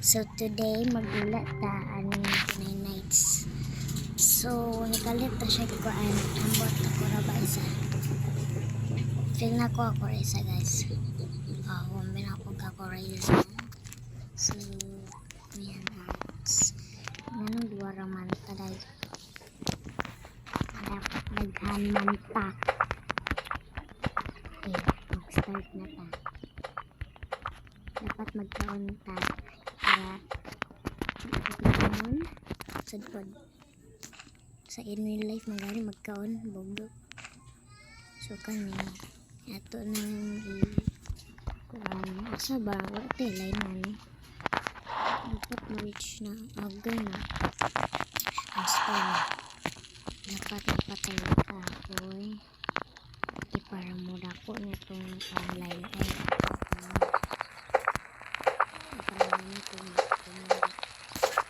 So today magula ta ano yung nights. So nikalit ta siya kuan ambot ako ra ba isa. Feel na ko ako ra isa guys. Wala na ako ako ra isa. So yan guys. Ngano duwa ra man ta dai. Dapat daghan man ta. Okay, mag-start na ta. Dapat magkaon ta para magkaon sa in real life magani magkaon bugdo. So kani ato nang kuan asa ba wala line na ni dapat ma-reach na agay na ang spawn dapat napatay ka boy para mo dako nitong line ay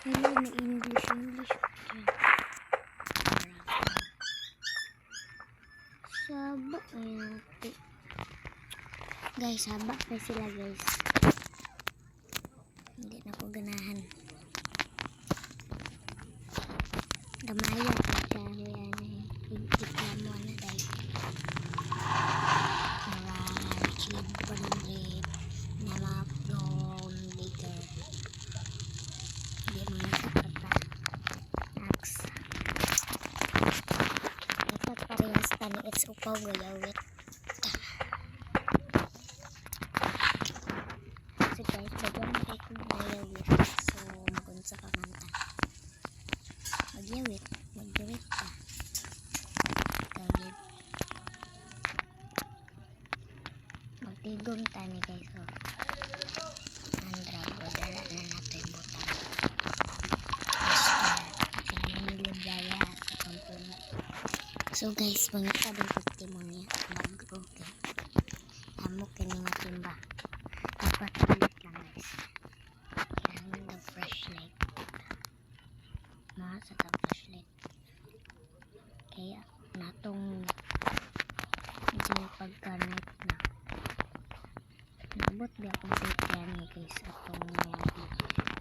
hello na English saba guys saba pa sila guys hindi na ko ganahan gamaya pa siya yan higit na mo na dahil achieve 100 na ma-upload later hindi mo nakapata next dapat parehas tani it's upaw gayawit so guys bagyan mo kayo kung gayawit so magunsa ka manta magyawit ka gawit magtigom tani guys so andra bodala na natin butang so guys mangita din testimony mag-okay hamok kini nga timba dapat ulit lang guys kailangan ng flashlight sa flashlight kaya natong medyo pagka-night na nabot ba akong take yan guys atong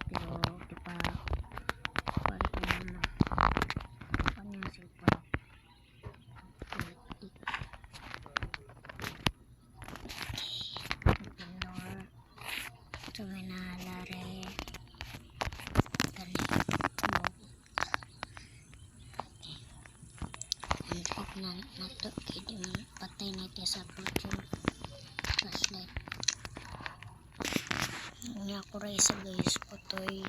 pero di pa para ko naman ano yung cellphone so may nahalari na nato kaya patay na ito sa flashlight hindi ako resa guys putoy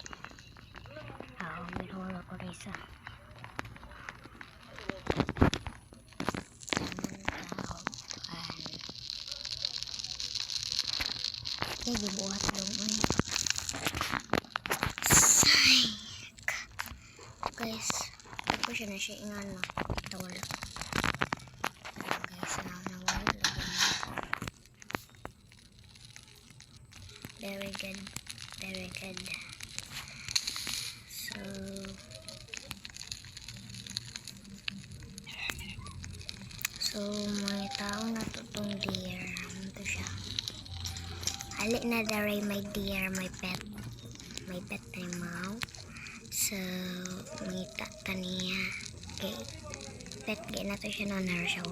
binawal ako resa kaya gibuhat lang guys ako siya na siya ingan na wala guys nawala very good so may tao na tutong deer ito siya halik na daray my deer my pet na mau so ngita taniya kay pet gay na to siya no narsyo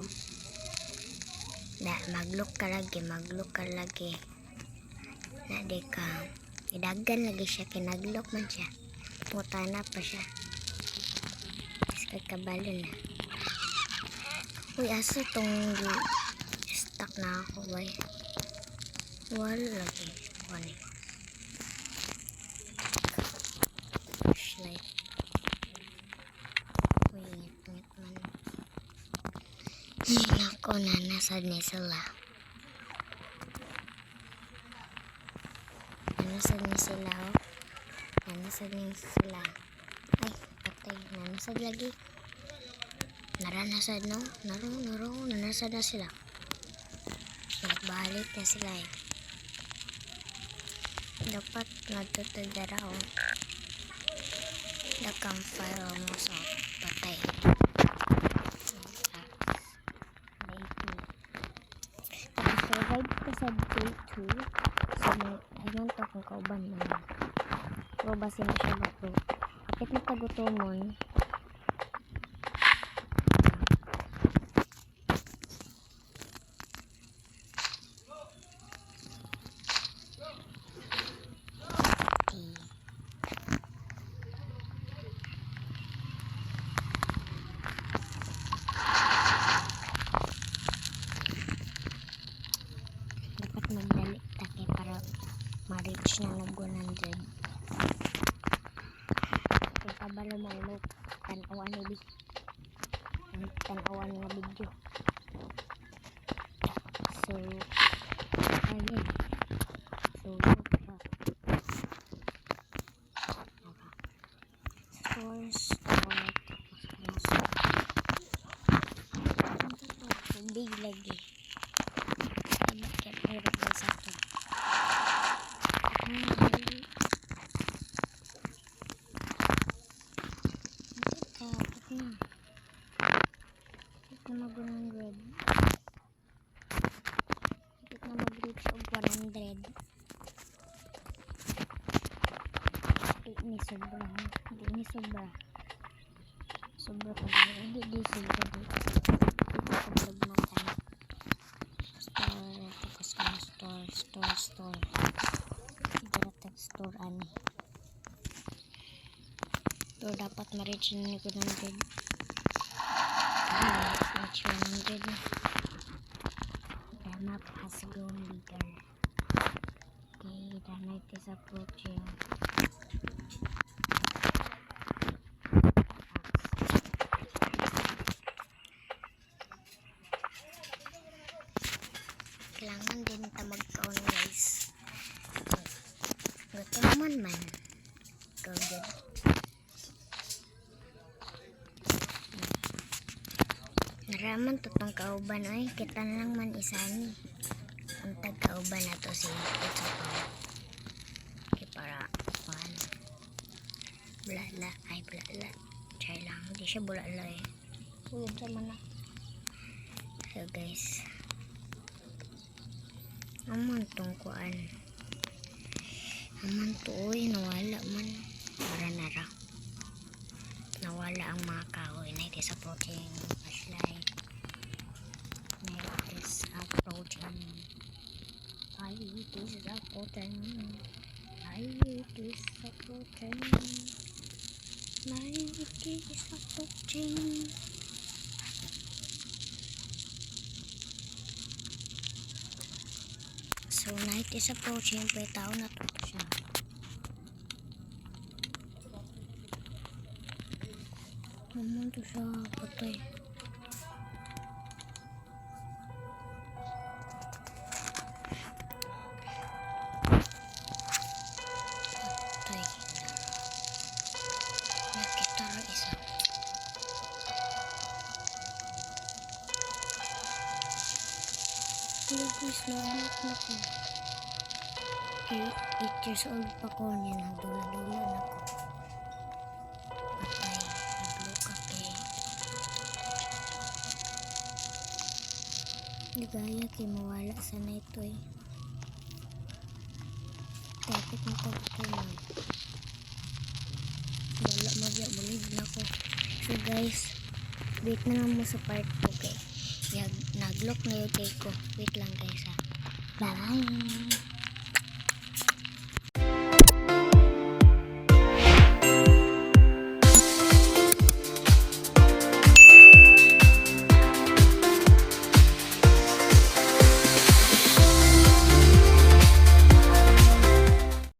magluk ka lagi na di ka idagan lagi siya kinaglok man siya mutana pa siya iskag kabalon na uy asa tong stuck na ako bay wala lagi wala flashlight uy ngit man ako na nasad ni sila nanasad ni sila ay patay nanasad lagi naranasad no nanasad na sila nagbalik na sila dapat natutagdara the campfire mo sa patay survive ka sa day 2 so ayun to kung kauban naman pro ba siya ba pro? Kapit na tagutomon. Dapat magdali take para ma-reach na ng 100. Kung kabalo mo look, tanawan ni Bi. Tanawan nga video. So, ayun. So, big lagi. Bakit hirap na sa akin? Kapit na. Kapit na mag-100. Kapit na mag-reach of 100. Hindi sobra. Hindi sobra. Sobra pa ba? Hindi sobra dito. Kapag mata. Store. Tapos ka na store. Dapat store ani. Store dapat ma-reach na ni 100. Reach 100 na. The map has grown bigger. Okay, the night is approaching. Kailangan din ta magkaon guys. Gusto naman man. Good. Naraman to tong kauban ay kita lang man isa ni. Ang tagkauban na to si ito ko. Okay, para bulala. Try lang. Hindi siya bulala eh. Ulog sa mana. So guys. Aman tong kuan. Aman to oy. Nawala man. Para nara. Nawala ang mga kahoy. Night is approaching. Flashlight. Night is approaching. Night is approaching. Night is approaching. Night is approaching. So night is approaching. Pwede tao na to siya. Naman to siya. Patay. Nakita rin isa. Guys, nabot na ko. 8 years old pa ko niya. Nagdula-dula na ko. Patay. Nagluka kay. Ligaya kay mawala sa na ito eh. Tapit na ko ito lang. Wala magya-bulig na ko. So guys, wait na lang mo sa part 2 kay. Nag-lock na yung take ko. Wait lang guys ha. Bye!